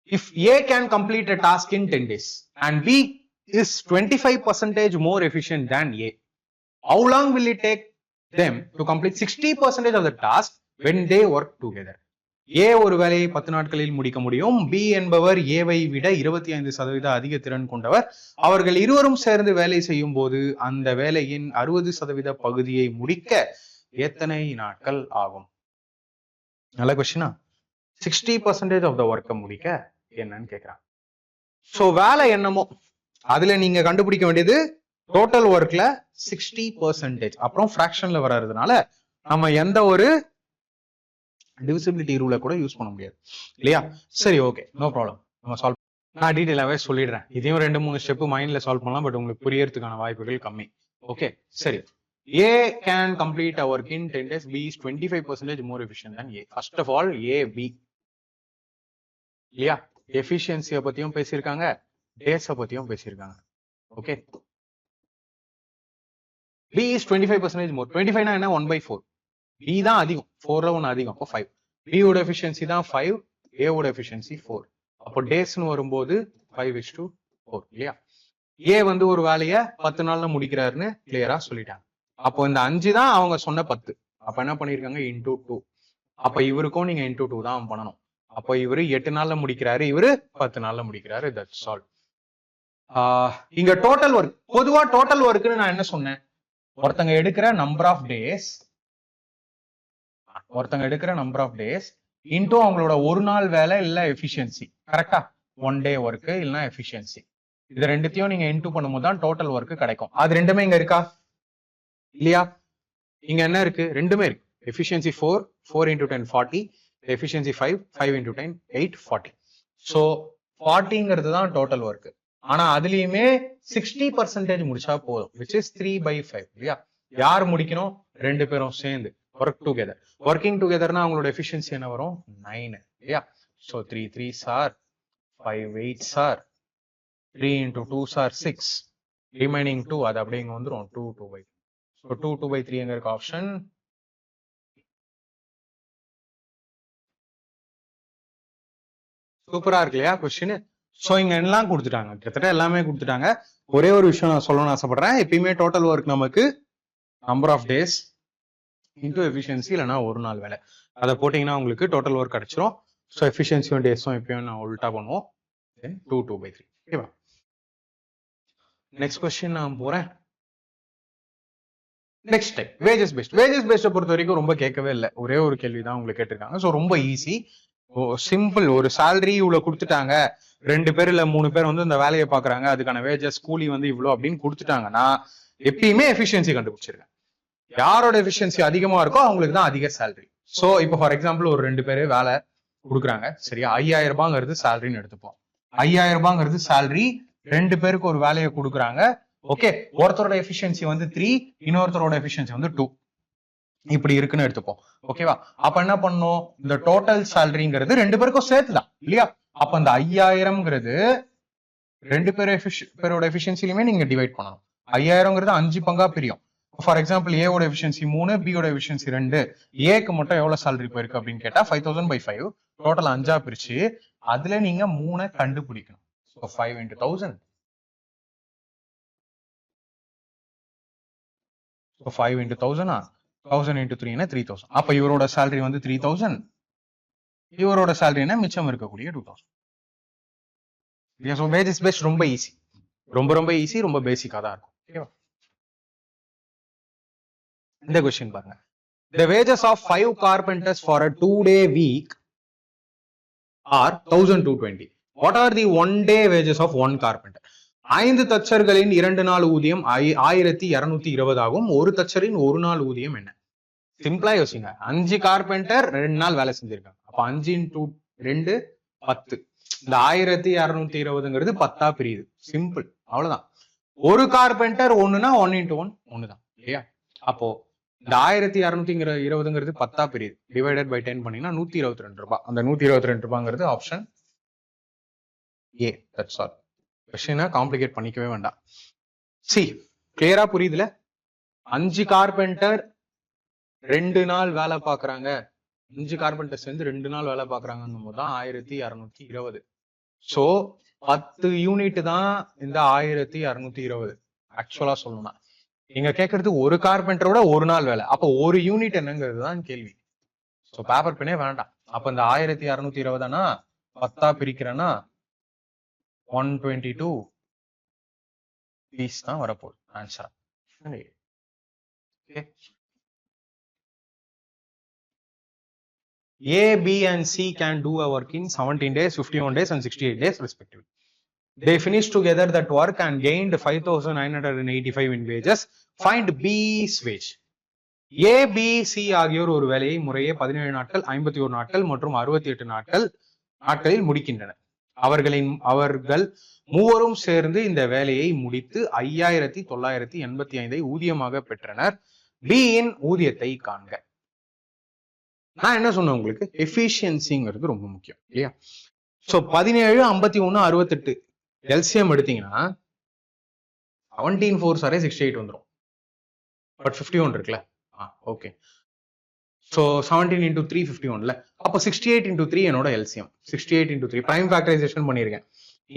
If A can complete a task in 10 days and B is 25% more efficient than A, how long will it take them to complete 60% of the task when they work together? A ஒரு வேலையை 10 நாட்களில் முடிக்க முடியும். B என்பவர் ஏவை விட 25% அதிக திறன் கொண்டவர். அவர்கள் இருவரும் சேர்ந்து வேலை செய்யும் போது அந்த வேலையின் 60% பகுதியை முடிக்க எத்தனை நாட்கள் ஆகும்? நல்ல கொஸ்டினா. 60% ஆஃப் த ஒர்க்கை முடிக்க என்னன்னு கேக்குறாங்க. சோ வேலை என்னமோ அதுல நீங்க கண்டுபிடிக்க வேண்டியது டோட்டல் ஒர்க்ல 60%. அப்புறம் ஃபிராக்ஷன்ல வர்றதுனால நம்ம எந்த ஒரு டிவிசிபிலிட்டி ரூலை கூட யூஸ் பண்ண முடியாது இல்லையா? சரி, ஓகே, நோ ப்ராப்ளம். நம்ம சால்வ், நான் டீடைலாவே சொல்லிடுறேன். இதையும் 2-3 ஸ்டெப் மைண்ட்ல சால்வ் பண்ணலாம், பட் உங்களுக்கு புரியறதுக்கான வாய்ப்புகள் கம்மி. ஓகே, சரி. A can complete a work in 10 days. B is 25% more efficient than A. First of all, A, B. இல்லையா? எஃபிஷியன்சியை பத்தியும் பேசியிருக்காங்க, டேஸை பத்தியும் பேசியிருக்காங்க. Okay, B is 25% more. 25 என்ன? 1/4. B தான் அதிகம், 4ல 1 அதிகம், அப்போ 5. B ஓட எஃபிஷியன்சி தான் 5, A ஓட எஃபிஷியன்சி 4. அப்போ டேஸ்னு வரும்போது 5:4 இல்லையா? A வந்து ஒரு வேலையை 10 நாள்ல முடிக்கிறாருன்னு கிளியரா சொல்லிட்டாங்க. அப்போ இந்த 5 தான் அவங்க சொன்ன 10. அப்ப என்ன பண்ணிருக்காங்க? இன்டூ 2. அப்ப இவருக்கும் நீங்க இன்டூ 2 தான் பண்ணணும். அப்போ இவரு 8 நாள்ல முடிக்கிறாரு, இவரு 10 நாள்ல முடிக்கிறாரு. That's all. இங்க டோட்டல் ஒர்க், பொதுவா டோட்டல் ஒர்க்னு நான் என்ன சொன்னேன்? ஒருத்தங்க எடுக்கிற நம்பர் ஆஃப் டேஸ் இன்டூ அவங்களோட ஒரு நாள் வேலை இல்ல எஃபிஷியன்சி. கரெக்டா? 1 day ஒர்க் இல்லைன்னா எஃபிஷியன்சி. இது ரெண்டுத்தையும் நீங்க இன்டூ பண்ணும்போது தான் டோட்டல் ஒர்க் கிடைக்கும். அது ரெண்டுமே இங்க இருக்கா இல்லையா? இங்க என்ன இருக்கு? ரெண்டுமே இருக்கு. எஃபிஷியன்சி 4, 4 × 10 40. எஃபிஷியன்சி 5, 5 × 10 8 40. ஸோ 40ங்கிறது தான் டோட்டல் ஒர்க். ஆனா அதுலயுமே 60% முடிச்சா போதும், which is 3/5 இல்லையா? யார் முடிக்கணும்? 2 பேரும் சேர்ந்து ஒர்க் டுகெதர். ஒர்க்கிங் டுகெதர்னா அவங்களோட எஃபிஷியன்சி என்ன வரும்? 9 இல்லையா? So 3 3s are 5 8s are 3 × 2s are 6. Remaining 2 அது அப்படியே இங்க வந்துடும். 2 2/3. ஸோ 2 2/3 எங்க இருக்க? ஆப்ஷன் சூப்பரா இருக்கு இல்லையா கொஸ்டின்? சோ இங்க எல்லாம் கொடுத்துட்டாங்க, கிட்டத்தட்ட எல்லாமே கொடுத்துட்டாங்க. ஒரே ஒரு விஷயம் நான் சொல்லணும்னு ஆசைப்படுறேன். எப்பயுமே டோட்டல் ஒர்க் நமக்கு number of days into efficiency இல்லைன்னா ஒரு நாள் வேலை, அதை போட்டீங்கன்னா உங்களுக்கு டோட்டல் ஒர்க் கிடைச்சிரும். ஸோ எஃபிஷியன்சியும் டேஸும் எப்பயும் நான் உல்டா பண்ணுவோம். 2 2/3. ஓகேவா? நெக்ஸ்ட் கொஸ்டின் நான் போறேன். Next type wages based. Wages பேஸ்ட பொறுத்த வரைக்கும் ரொம்ப கேட்கவே இல்லை, ஒரே ஒரு கேள்வி தான் உங்களுக்கு கேட்டிருக்காங்க. ஸோ ரொம்ப ஈஸி, சிம்பிள். ஒரு சேலரி இவ்வளவு கொடுத்துட்டாங்க, 2 பேர் இல்ல 3 பேர் வந்து இந்த வேலையை பாக்குறாங்க, அதுக்கான வேஜஸ் கூலி வந்து இவ்வளவு அப்படின்னு கொடுத்துட்டாங்கன்னா எப்பயுமே எஃபிஷியன்சி கண்டுபிடிச்சிருக்கேன். யாரோட எஃபிஷியன்சி அதிகமா இருக்கோ அவங்களுக்கு தான் அதிக சேலரி. சோ இப்போ ஃபார் எக்ஸாம்பிள் ஒரு 2 பேரு வேலை கொடுக்குறாங்க, சரியா? 5000 ரூபாங்கிறது சேலரின்னு எடுத்துப்போம். 5000 ரூபாங்கிறது சேலரி, 2 பேருக்கு ஒரு வேலையை கொடுக்குறாங்க. ஓகே, ஒருத்தரோட எஃபிஷியன்சி வந்து 3, இன்னொருத்தரோட எஃபிஷியன்சி வந்து 2 இப்படி இருக்குன்னு எடுத்துப்போம். ஓகேவா? அப்ப என்ன பண்ணும்? இந்த டோட்டல் சேலரிங்கிறது 2 பேருக்கும் சேர்த்துதான் இல்லையா? அப்ப அந்த 5000ங்கிறது 2 பேரோட எஃபிஷியன்சிலுமே நீங்க டிவைட் பண்ணணும். 5000ங்கிறது 5 பங்கா பிரியும். ஃபார் எக்ஸாம்பிள் ஏவோட எஃபிஷியன்சி 3, பியோட எஃபிஷியன்சி 2. ஏக்கு மட்டும் எவ்வளவு சேலரி போயிருக்கு அப்படின்னு கேட்டா 5000/5. டோட்டல் 5ஆ பிரிச்சு அதுல நீங்க 3 கண்டுபிடிக்கணும். 5 × 1000. 5 × 1000 1000 × 3 3000. அப்ப இவரோட சேலரி வந்து 3000, இவரோட சேலரி என்ன மிச்சம் இருக்கக்கூடிய 2000. வேஜஸ் பேஸ்ட் ரொம்ப ஈஸி, ரொம்ப ஈஸி, ரொம்ப பேசிக்கா தான் இருக்கும். ஓகேவா? இந்த क्वेश्चन பாருங்க. The wages of 5 carpenters for a 2-day week are 1220. What are the 1-day wages of 1 carpenter? 5 தச்சர்களின் 2 நாள் ஊதியம் 1220 ஆகும். ஒரு தச்சரின் ஒரு நாள் ஊதியம் என்ன? சிம்பிளா யோசிங்க. 5 கார்பெண்டர் 2 நாள் வேலை செஞ்சிருக்காங்க. அப்ப 5 × 2 10. இந்த 1220ங்கிறது 10ஆ பிரியுது. சிம்பிள், அவ்வளவுதான். ஒரு கார்பெண்டர் 1னா 1 into 1 1 இல்லையா? அப்போ இந்த 1220ங்கிறது 10ஆ பிரியுது. டிவைடட் பை 10 பண்ணீங்கன்னா 122 ரூபாய். அந்த 122 ரூபாங்கிறது ஆப்ஷன் ஏ. That's all. கொஸ்டினை காம்ப்ளிகேட் பண்ணிக்கவே வேண்டாம். சி கிளியரா புரியுதுல? 5 கார்பெண்டர் 2 நாள் வேலை பாக்குறாங்க. 5 கார்பெண்டர்ஸ் சேர்ந்து 2 நாள் வேலை பாக்குறாங்கும் போதுதான் 1220. சோ 10 யூனிட் தான் இந்த 1220. ஆக்சுவலா சொல்லணும்னா நீங்க கேட்கறது ஒரு கார்பெண்டரோட ஒரு நாள் வேலை. அப்போ ஒரு யூனிட் என்னங்கிறது தான் கேள்வி. சோ பேப்பர் பெண்ணே வேண்டாம். அப்ப இந்த 1220 10ஆ பிரிக்கிறேன்னா 122 பீஸ் தான் வரப்போகுது answer. A, B and C can do a work in 17 days, 51 days and 68 days respectively. They finished together that work and gained 5,985 in wages. Find B's wage. A, B, C ஆகியோர் ஒரு வேலையை முறையே 17 நாட்கள், 51 நாட்கள் மற்றும் 68 நாட்களில் முடிக்கின்றனர். அவர்கள் மூவரும் சேர்ந்து இந்த வேலையை முடித்து 5,985 ஊதியமாக பெற்றனர். B இன் ஊதியத்தை காண்க. நான் என்ன சொன்னேன் உங்களுக்கு, எஃபிஷியன்சிங்கிறது ரொம்ப முக்கியம் இல்லையா? சோ 17, 51, 68 எல்சிஎம் எடுத்தீங்கன்னா 17 4 சாரே 68 வந்துடும். பட் 51 இருக்குல்ல, ஓகே. சோ 17 into 3 51ல, அப்போ 68 into 3 என்னோட எல்சிஎம். 68 into 3 பிரைம் ஃபேக்டரைசேஷன் பண்ணிருக்கேன்.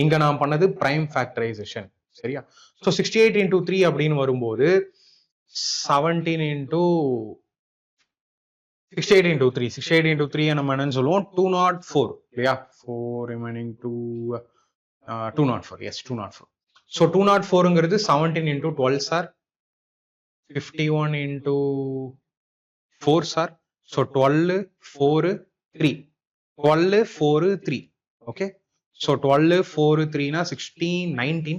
இங்க நான் பண்ணது பிரைம் ஃபேக்டரைசேஷன், சரியா? சோ 68 into 3 அப்படின்னு வரும்போது 17 into 68 into 3. 68 into 3 நம்ம என்னன்னு சொல்லுவோம், 204 இல்லையா? 4 remaining 204. Yes, 204. So 204ங்கிறது 17 into 12 sir, 51 into 4 sir. So 12 4 3, 12 4 3. Okay, so 12 4 3னா 16 19.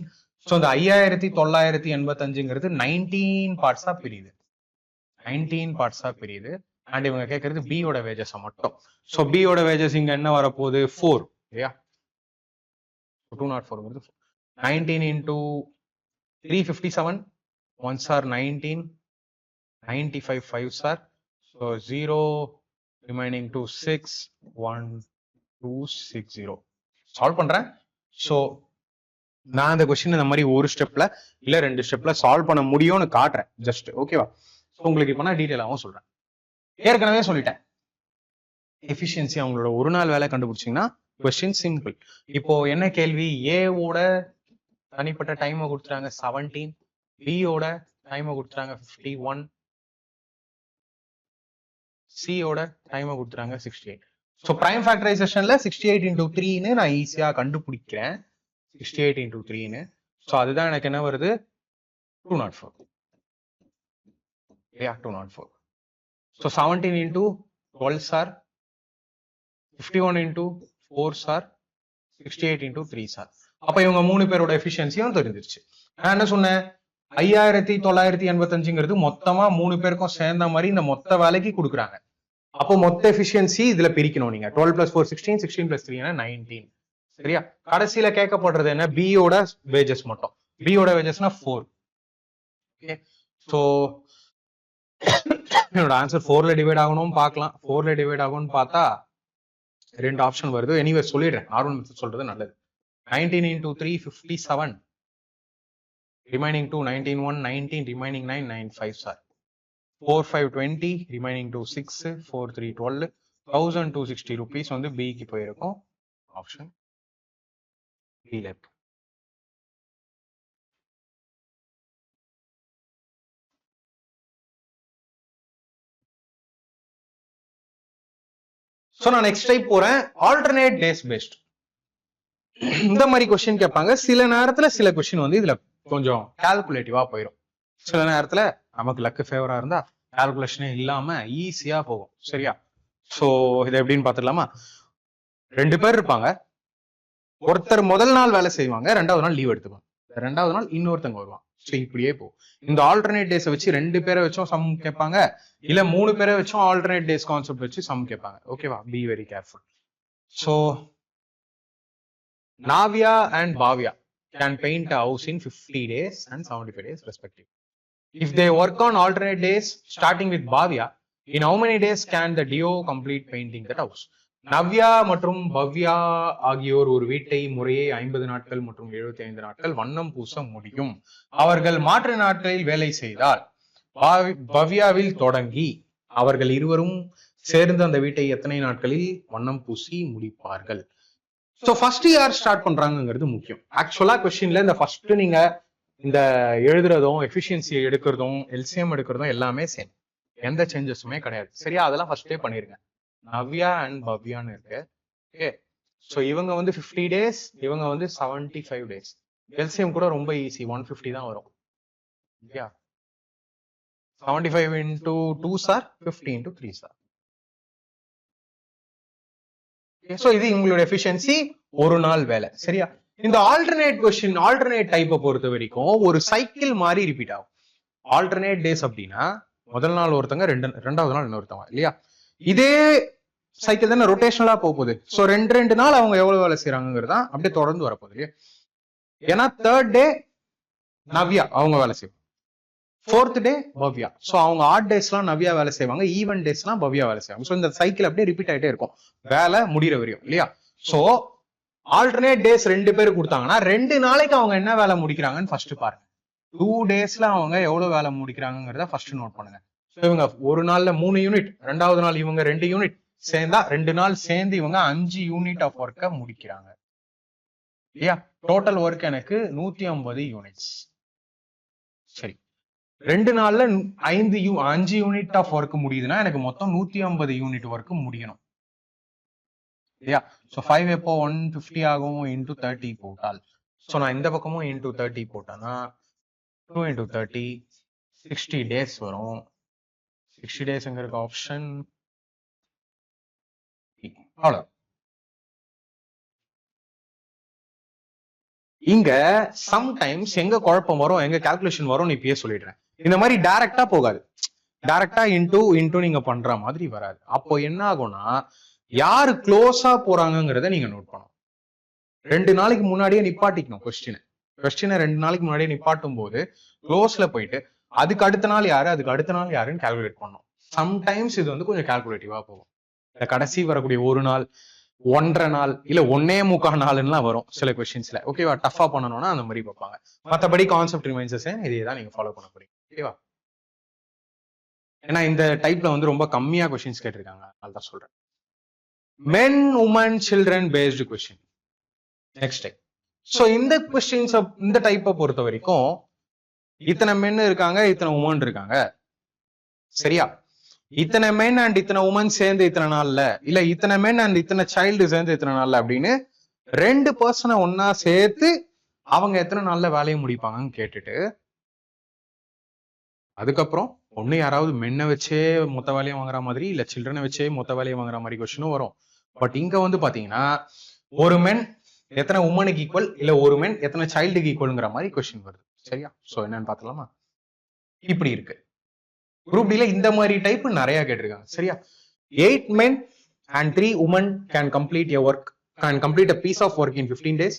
So இந்த 5,985ங்கிறது 19 பார்ட்ஸா பிரியுது. 19 பார்ட்ஸா பிரியுது. அண்ட் இவங்க கேட்கறது B யோட வேஜஸ் மட்டும். சோ B யோட வேஜஸ் இங்க என்ன வரப்போகுது, 4 இல்லையா? 204 19 into 357 1 sir 19 95 5 sir. So 0 remaining to 6 1 2 6 0. Solve பண்றேன். சோ நான் இந்த கொஸ்டின் இந்த மாதிரி ஒரு ஸ்டெப்ல இல்ல 2 ஸ்டெப்ல சால்வ் பண்ண முடியும்னு காட்டுறேன் ஜஸ்ட். ஓகேவா? உங்களுக்கு இப்ப நான் டீடைலாவும் சொல்றேன். ஏற்கனவே சொல்லிட்டேன், எஃபிஷியன்சி அவங்களோட ஒரு நாள் வேலை கண்டுபிடிச்சிங்கன்னா கொஸ்டின் சிம்பிள். இப்போ என்ன கேள்வி, ஏவோட தனிப்பட்ட டைமை கொடுத்துறாங்க 17, பியோட டைமை கொடுத்துறாங்க 51, சியோட டைமை கொடுத்துறாங்க 68. ஸோ பிரைம் ஃபேக்டரைசேஷன்ல 68 into 3ன்னு நான் ஈஸியா கண்டுபிடிக்கிறேன். 68 into 3ன்னு. ஸோ அதுதான் எனக்கு என்ன வருது, 204 இல்லையா? 204. So 17 into 12 sir, 51 into 4 sir, 68 into 3 sir. அப்ப இவங்க 3 பேரோட எஃபிஷியன்சியும் தெரிஞ்சிருச்சு. நான் என்ன சொன்னேன், 5,985ங்கிறது மொத்தமா 3 பேருக்கும் சேர்ந்த மாதிரி இந்த மொத்த வேலைக்கு கொடுக்குறாங்க. அப்போ மொத்த எஃபிஷியன்சி இதுல பிரிக்கணும் நீங்க. 12 plus 4 16, 16 plus 3 19. சரியா? கடைசியில கேட்கப்படுறது என்ன, B யோட வேஜஸ் மட்டும். B யோட வேஜஸ்னா 4. ஓகே, சோ என்னோட ஆன்சர் 4ல டிவைட் ஆகணும்னு பார்க்கலாம். 4ல டிவைட் ஆகும்னு பார்த்தா 2 ஆப்ஷன் வருது. எனிவே சொல்லிடுறேன், நார்மல் மெத்தட் சொல்றது நல்லது. 19 into 3 57, remaining 2 19 1 19, remaining 9 9 5 sir. 4 5 20, remaining 2 6 4 3 12, 1260 rupees வந்து பிக்கு போயிருக்கும். Option B left. சோ நான் நெக்ஸ்ட் டைப் போறேன், ஆல்டர்னேட் டேஸ் பேஸ்ட். இந்த மாதிரி கொஸ்டின் கேட்பாங்க. சில நேரத்துல சில கொஸ்டின் வந்து இதுல கொஞ்சம் கால்குலேட்டிவா போயிடும். சில நேரத்துல நமக்கு லக்கு ஃபேவரா இருந்தா கால்குலேஷனே இல்லாம ஈஸியா போகும். சரியா? சோ இது எப்படின்னு பாத்துடலாமா? 2 பேர் இருப்பாங்க. ஒருத்தர் முதல் நாள் வேலை செய்வாங்க, 2வது நாள் லீவ் எடுத்துப்பாங்க. 2வது நாள் இன்னொருத்தங்க வருவாங்க. சோ இப்படியே போகும். இந்த ஆல்டர்னேட் டேஸை வச்சு 2 பேரை வச்சும் சம் கேட்பாங்க, இல்ல 3 பேரை வச்சும் ஆல்டர்னேட் டேஸ் கான்செப்ட் வச்சு சம் கேட்பாங்க. ஓகேவா? Be very careful. So Navya and Bhavya can paint a house in 50 days and 75 days respectively. If they work on alternate days starting with Bhavya, in how many days can the duo complete painting that house? Navya மற்றும் பவ்யா ஆகியோர் ஒரு வீட்டை முறையே 50 நாட்கள் மற்றும் 75 நாட்கள் வண்ணம் பூச முடியும். அவர்கள் மாற்று நாட்களில் வேலை செய்தால் பவ்யாவில் தொடங்கி அவர்கள் இருவரும் சேர்ந்து அந்த வீட்டை எத்தனை நாட்களில் வண்ணம் பூசி முடிப்பார்கள்? சோ ஃபர்ஸ்ட் யார் ஸ்டார்ட் பண்றாங்கிறது முக்கியம். ஆக்சுவலா கொஸ்டின்ல இந்த ஃபர்ஸ்ட் நீங்க இந்த எழுதுறதும் எஃபிஷியன்சி எடுக்கிறதும் எல்சிஎம் எடுக்கிறதும் எல்லாமே சேம், எந்த சேஞ்சஸுமே கிடையாது. சரியா? அதெல்லாம் ஃபர்ஸ்டே பண்ணிருங்க. நவ்யா அண்ட் பவ்யான்னு இருக்கு. ஓகே, ஸோ இவங்க வந்து 50 டேஸ், இவங்க வந்து 75 டேஸ். எல்சிஎம் கூட ரொம்ப ஈஸி, 150 தான் வரும். Okay, 75 into 2 sir 50 into 3 sir. So இது உங்களோட எஃபிஷியன்சி ஒரு நாள் வேலை. சரியா? இந்த ஆல்டர்னேட் கொஸ்டின், ஆல்டர்னேட் டைப்பை பொறுத்த வரைக்கும் ஒரு சைக்கிள் மாதிரி ரிப்பீட் ஆகும். ஆல்டர்னேட் டேஸ் அப்படின்னா முதல் நாள் ஒருத்தங்க, ரெண்டாவது நாள் இன்னொருத்தவங்க, இல்லையா? இதே சைக்கிள் தானே ரொட்டேஷனலா போகுது. ஸோ ரெண்டு நாள் அவங்க எவ்வளவு வேலை செய்யறாங்கிறது தான் அப்படியே தொடர்ந்து வரப்போகுது, இல்லையா? ஏன்னா தேர்ட் டே நவ்யா அவங்க வேலை செய்வாங்க, ஃபோர்த் டே பவ்யா. ஸோ அவங்க ஆட் டேஸ்லாம் நவ்யா வேலை செய்வாங்க, ஈவன் டேஸ்லாம் பவ்யா வேலை செய்வாங்க. ஸோ இந்த சைக்கிள் அப்படியே ரிப்பீட் ஆகிட்டே இருக்கும் வேலை முடிகிற வரையும், இல்லையா? ஸோ ஆல்டர்னேட் டேஸ் 2 பேர் கொடுத்தாங்கன்னா 2 நாளைக்கு அவங்க என்ன வேலை முடிக்கிறாங்கன்னு ஃபர்ஸ்ட் பாருங்க. 2 டேஸ்ல அவங்க எவ்வளவு வேலை முடிக்கிறாங்கிறத ஃபர்ஸ்ட் நோட் பண்ணுங்க. ஸோ இவங்க ஒரு நாள்ல 3 யூனிட், ரெண்டாவது நாள் இவங்க 2 யூனிட் சேர்ந்தா 2 நாள் சேர்ந்து இவங்க 5 யூனிட் ஆஃப் ஒர்க்கை முடிக்கிறாங்க, இல்லையா? டோட்டல் ஒர்க் எனக்கு 150 யூனிட்ஸ். சரி, 2 நாள்ல 5 யூனிட் ஆஃப் ஒர்க் முடியுதுன்னா எனக்கு மொத்தம் 150 யூனிட் ஒர்க் முடியணும், இல்லையா? ஸோ 5 எப்போ 150 ஆகும் இன்டூ 30 போட்டால், ஸோ நான் இந்த பக்கமும் இன்டூ 30 போட்டேன்னா 2 into 30 60 டேஸ் வரும். 60 டேஸ்ங்கிறது ஆப்ஷன் அவ்வளோ. இங்க சம்டைம்ஸ் எங்க குழப்பம் வரும், எங்க கால்குலேஷன் வரும் இப்பயே சொல்லிடுறேன். இந்த மாதிரி டைரக்டா போகாது, டைரக்டா இன்டூ நீங்க பண்ற மாதிரி வராது. அப்போ என்ன ஆகும்னா யாரு க்ளோஸா போறாங்கிறத நீங்க நோட் பண்ணணும். 2 நாளைக்கு முன்னாடியே நிப்பாட்டிக்கணும் கொஸ்டினை 2 நாளைக்கு முன்னாடியே நிப்பாட்டும் போது க்ளோஸ்ல போயிட்டு அதுக்கு அடுத்த நாள் யாரு, அதுக்கு அடுத்த நாள் யாருன்னு கால்குலேட் பண்ணணும். சம்டைம்ஸ் இது வந்து கொஞ்சம் கால்குலேட்டிவா போகும். இந்த கடைசி வரக்கூடிய ஒரு நாள், 1.5 நாள், இல்ல 1.25 நாள்லாம் வரும் சில கொஸ்டின்ஸ்ல. ஓகேவா? டஃபா பண்ணணும்னா அந்த மாதிரி பார்ப்பாங்க. மற்றபடி கான்செப்ட் ரிமைன்ஸஸ் இதே தான் நீங்க ஃபாலோ பண்ண போறீங்க, ஓகேவா? ஏன்னா இந்த டைப்ல வந்து ரொம்ப கம்மியா கொஸ்டின்ஸ் கேட்டிருக்காங்க, அதுதான் சொல்றேன். men, women, children based question. Next type. So இந்த கொஸ்டின்ஸ், இந்த டைப்பை பொறுத்த வரைக்கும் இத்தனை மென் இருக்காங்க, இத்தனை உமன் இருக்காங்க, சரியா? இத்தனை மென் அண்ட் இத்தனை உமன் சேர்ந்து இத்தனை நாள்ல, இல்ல இத்தனை மென் அண்ட் இத்தனை சைல்டு சேர்ந்து இத்தனை நாள்ல அப்படின்னு 2 பர்சனை ஒன்னா சேர்த்து அவங்க எத்தனை நாள்ல வேலையை முடிப்பாங்கன்னு கேட்டுட்டு அதுக்கப்புறம் ஒண்ணு யாராவது மென்னை வச்சே மொத்த வேலையை வாங்குற மாதிரி, இல்ல சில்ட்ரனை வச்சே மொத்த வேலையை வாங்குற மாதிரி கொஸ்டினும் வரும். பட் இங்க வந்து பாத்தீங்கன்னா ஒரு மென் எத்தனை உமனுக்கு ஈக்குவல், இல்ல ஒரு மென் எத்தனை சைல்டுக்கு ஈக்குவல்ங்கிற மாதிரி கொஸ்டின் வருது, சரியா? சோ என்னன்னு பாத்துலாமா? இப்படி இருக்கு. குரூப் டில இந்த மாதிரி டைப் நிறைய கேட்டிருக்காங்க, சரியா? 8 men and 3 women can complete a piece of work in 15 days,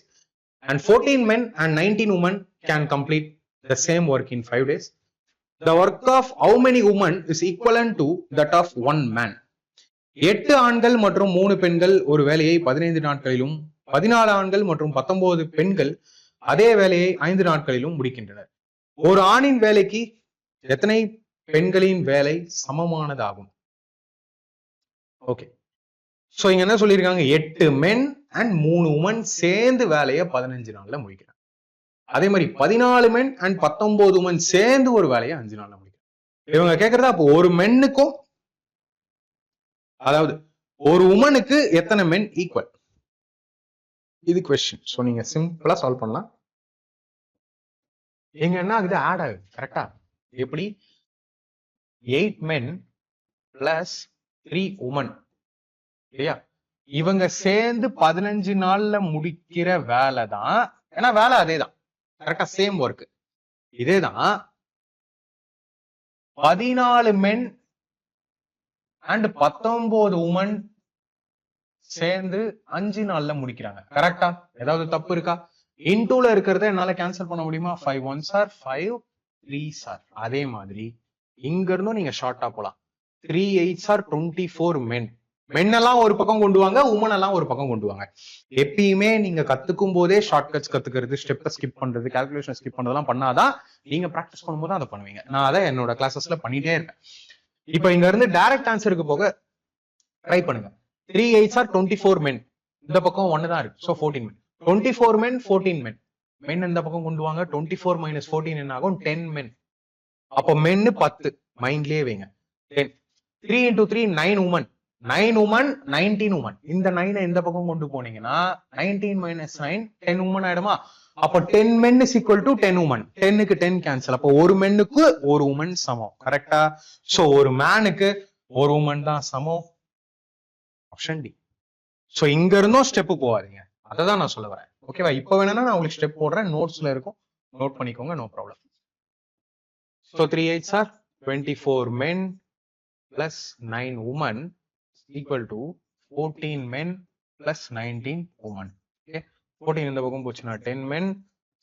and 14 men and 19 women can complete the same work in 5 days. The work of how many women is equivalent to that of 1 man? 8 ஆண்கள் மற்றும் 3 பெண்கள் ஒரு வேலையை 15 நாட்களிலும், 14 ஆண்கள் மற்றும் 19 பெண்கள் அதே வேலையை 5 நாட்களிலும் முடிக்கின்றனர். ஒரு ஆணின் வேலைக்கு எத்தனை பெண்களின் வேலை சமமானதாகும்? ஓகே, சோ இங்க என்ன சொல்லியிருக்காங்க? 8 மென் அண்ட் 3 உமன் சேர்ந்து வேலையை 15 நாள்ல முடிக்கிறாங்க. அதே மாதிரி 14 மென் அண்ட் 19 உமன் சேர்ந்து ஒரு வேலையை 5 நாள்ல முடிக்கிறாங்க. இவங்க கேட்கறதா அப்போ ஒரு மென்னுக்கும், அதாவது ஒரு உமனுக்கு எத்தனை மென் ஈக்குவல், இது கொஸ்டின். சோ நீங்க சிம்பிளா சால்வ் பண்ணலாம். எங்க என்ன ஆகுது? ஆட் ஆகுது. கரெக்டா? எப்படி? 8 men plus 3 women, இல்லையா? இவங்க சேர்ந்து 15 நாள்ல முடிக்கிற வேலை தான். ஏன்னா வேலை அதே தான், கரெக்டா? சேம் ஒர்க் இதே தான். 14 men and 19 women சேர்ந்து 5 நாள்ல முடிக்கிறாங்க. கரெக்டா? ஏதாவது தப்பு இருக்கா? இன்டூல இருக்கிறத என்னால கேன்சல் பண்ண முடியுமா? 5 1s are 5 3s are. அதே மாதிரி இங்க இருந்தும் நீங்க ஷார்ட்டா போலாம். 3 8s are 24 men. மென்னெல்லாம் ஒரு பக்கம் கொண்டு வாங்க, உமன் எல்லாம் ஒரு பக்கம் கொண்டு வாங்க. எப்பயுமே நீங்க கத்துக்கும் போதே ஷார்ட் கட்ஸ் கத்துக்கிறது, ஸ்டெப்பை ஸ்கிப் பண்றது, கால்குலேஷன் ஸ்கிப் பண்றதெல்லாம் பண்ணாதான் நீங்க ப்ராக்டிஸ் பண்ணும்போது அதை பண்ணுவீங்க. நான் அதை என்னோட கிளாஸஸ்ல பண்ணிட்டே இருக்கேன். இப்ப இங்க இருந்து டைரக்ட் ஆன்சருக்கு போக ட்ரை பண்ணுங்க. 3 8s are 24 men. இந்த பக்கம் 1 தான் இருக்கு. So 14 men. 24 men 14 men. மென் இந்த பக்கம் கொண்டு வாங்க. 24 minus 14 என்ன ஆகும்? 10 men. அப்போ மென்னு 10 மைண்ட்லயே வைங்க. 10 3 into 3 9 women. 9 women 19 women. இந்த 9 இந்த பக்கம் கொண்டு போனீங்கன்னா 19 minus 9 10 women ஆயிடுமா? அப்போ 10 men is equal to 10 women. 10க்கு 10 cancel. அப்போ ஒரு மென்னுக்கு ஒரு உமன் சமம். கரெக்டா? சோ ஒரு மேனுக்கு ஒரு உமன் தான் சமம். Option D. சோ இங்க இருந்தும் ஸ்டெப் போவாதீங்க. அதை தான் நான் சொல்ல வரேன். ஓகேவா? இப்போ வேணா நான் உங்களுக்கு ஸ்டெப் போடுறேன், நோட்ஸ்ல இருக்கும், நோட் பண்ணிக்கோங்க, no problem. So 3 8s are 24 men plus 9 women equal to 14 men plus 19 women. Okay, 14 இந்த பக்கம் போச்சுனா 10 men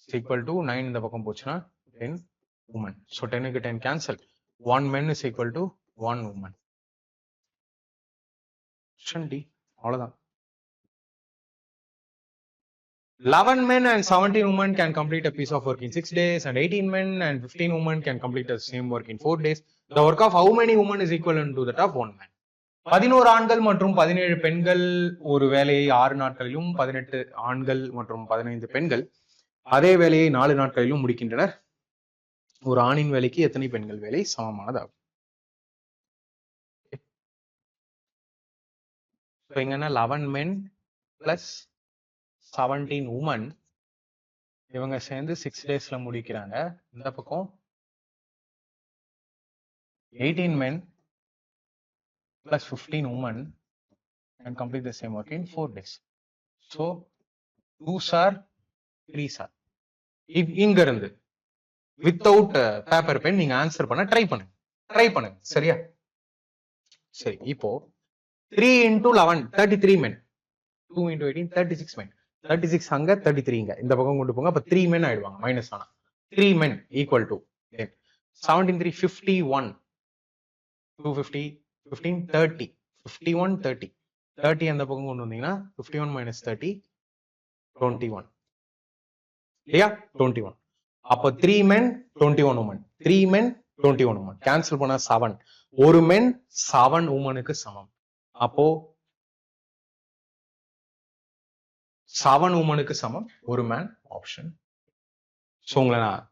is equal to 9 இந்த பக்கம் போச்சுனா 10 women. So 10க்கு 10 cancel. 1 men is equal to 1 woman. Option D. அவ்வளவுதான். 11 men and 17 women can complete a piece of work in 6 days, and 18 men and 15 women can complete the same work in 4 days. The work of how many women is equivalent to that of 1 man? 11 ஆண்கள் மற்றும் 17 பெண்கள் ஒரு வேலையை 6 நாட்களிலும், 18 ஆண்கள் மற்றும் 15 பெண்கள் அதே வேலையை 4 நாட்களிலும் முடிக்கின்றனர். ஒரு ஆணின் வேலைக்கு எத்தனை பெண்கள் வேலை சமமானதாகும்? இங்கன்னா 11 men plus 17 women இவங்க சேர்ந்து 6 daysல முடிக்கிறாங்க. இந்த பக்கம் 18 men plus 15 women can complete the same work in 4 days. So 2s are 3s are. இங்க இருந்து வித்தவுட் பேப்பர் பென் நீங்க ஆன்சர் பண்ண ட்ரை பண்ணுங்க. சரியா? சரி, இப்போ 3 into 11 33 men. 2 into 18 36 men. 36 அங்க 33 இங்க இந்த பக்கம் கொண்டு போங்க. அப்ப 3 men ஆயிடுவாங்க மைனஸ் ஆனா. 3 men equal to 17 3 51 250 15 30 51 30 30 அந்த பக்கம் கொண்டு வந்தீங்கன்னா 51 minus 30 21 இல்லையா? 21. அப்போ 3 men 21 women. 3 men 21 women. Cancel பண்ணா 7. ஒரு men 7 womenக்கு சமம். அப்போ 7 womenக்கு சமம் ஒரு மேன். ஆப்ஷன். சோ உங்களை நான்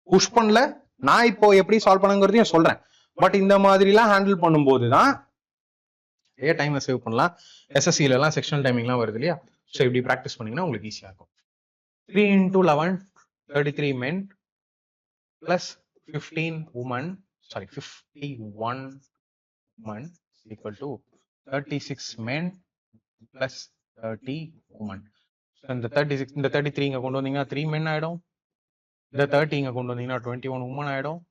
புஷ் பண்ணல, நான் இப்போ எப்படி சால்வ் பண்ணுங்கிறதையும் சொல்றேன். பட் இந்த மாதிரி எல்லாம் ஹேண்டில் பண்ணும்போது தான் டைமை சேவ் பண்ணலாம். எஸ்எஸ்சில எல்லாம் செக்ஷனல் டைமிங்லாம் வருது இல்லையா? ஸோ இப்படி ப்ராக்டிஸ் பண்ணீங்கன்னா உங்களுக்கு ஈஸியா இருக்கும். 3 into 11 33 men plus 15 women, sorry 51 women equal to 36 men plus 30 women. So இந்த 36 இந்த 33 இங்க கொண்டு வந்தீங்கன்னா 3 men ஆயிடும். இந்த 30 இங்க கொண்டு வந்தீங்கன்னா 21 women ஆயிடும்.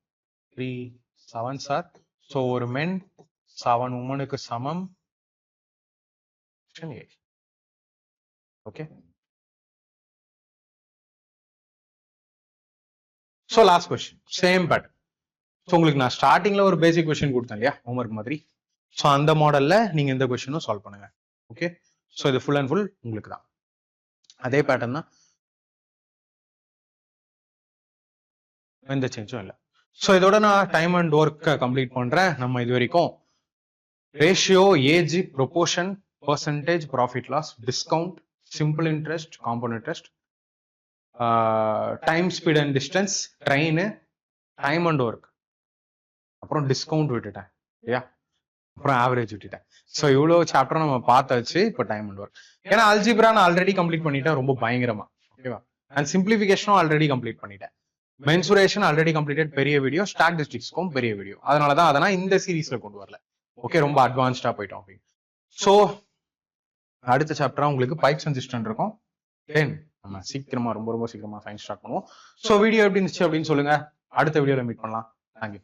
3 7s are. So ஒரு men 7 womenக்கு சமம். Okay. So last question, same pattern. So உங்களுக்கு நான் ஸ்டார்டிங்ல ஒரு பேசிக் கொஸ்டின் கொடுத்தேன் இல்லையா, ஹோம்வொர்க் மாதிரி. ஸோ அந்த மாடல்ல நீங்க இந்த கொஸ்டினும் சால்வ் பண்ணுங்க. ஓகே. ஸோ இது ஃபுல் அண்ட் ஃபுல் உங்களுக்கு தான் அதே பேட்டர்ன் தான், எந்த சேஞ்சும் இல்லை. ஸோ இதோட நான் டைம் அண்ட் ஒர்க் கம்ப்ளீட் பண்றேன். நம்ம இது வரைக்கும் ratio, age, proportion, percentage, profit loss, discount, simple interest, compound interest, time, speed and distance, train, time and work, அப்புறம் டிஸ்கவுண்ட் விட்டுட்டேன் இல்லையா, அப்புறம் ஆவரேஜ் விட்டுட்டேன். ஸோ இவ்வளோ சாப்டர் நம்ம பார்த்தாச்சு. இப்போ டைம் அண்ட் ஒர்க், ஏன்னா அல்ஜிப்ரா நான் ஆல்ரெடி கம்ப்ளீட் பண்ணிட்டேன் ரொம்ப பயங்கரமா. ஓகேவா? அண்ட் சிம்பிளிஃபிகேஷனும் ஆல்ரெடி கம்ப்ளீட் பண்ணிட்டேன். மென்சுரேஷன் ஆல்ரெடி கம்ப்ளீட்டட், பெரிய வீடியோ. ஸ்டாட்டிஸ்டிக்ஸ்க்கும் பெரிய வீடியோ. அதனாலதான் அதை நான் இந்த சீரீஸ்ல கொண்டு வரல. ஓகே, ரொம்ப அட்வான்ஸ்டா போயிட்டோம் அப்படின்னு. ஸோ அடுத்த சாப்டரா உங்களுக்கு பைப்ஸ் அண்ட் சிஸ்டம் இருக்கும். தென் நம்ம சீக்கிரமா ரொம்ப ரொம்ப சீக்கிரமா சயின்ஸ் ஸ்டார்ட் பண்ணுவோம். ஸோ வீடியோ எப்படி இருந்துச்சு அப்படின்னு சொல்லுங்க. அடுத்த வீடியோல மீட் பண்ணலாம். தேங்க்யூ.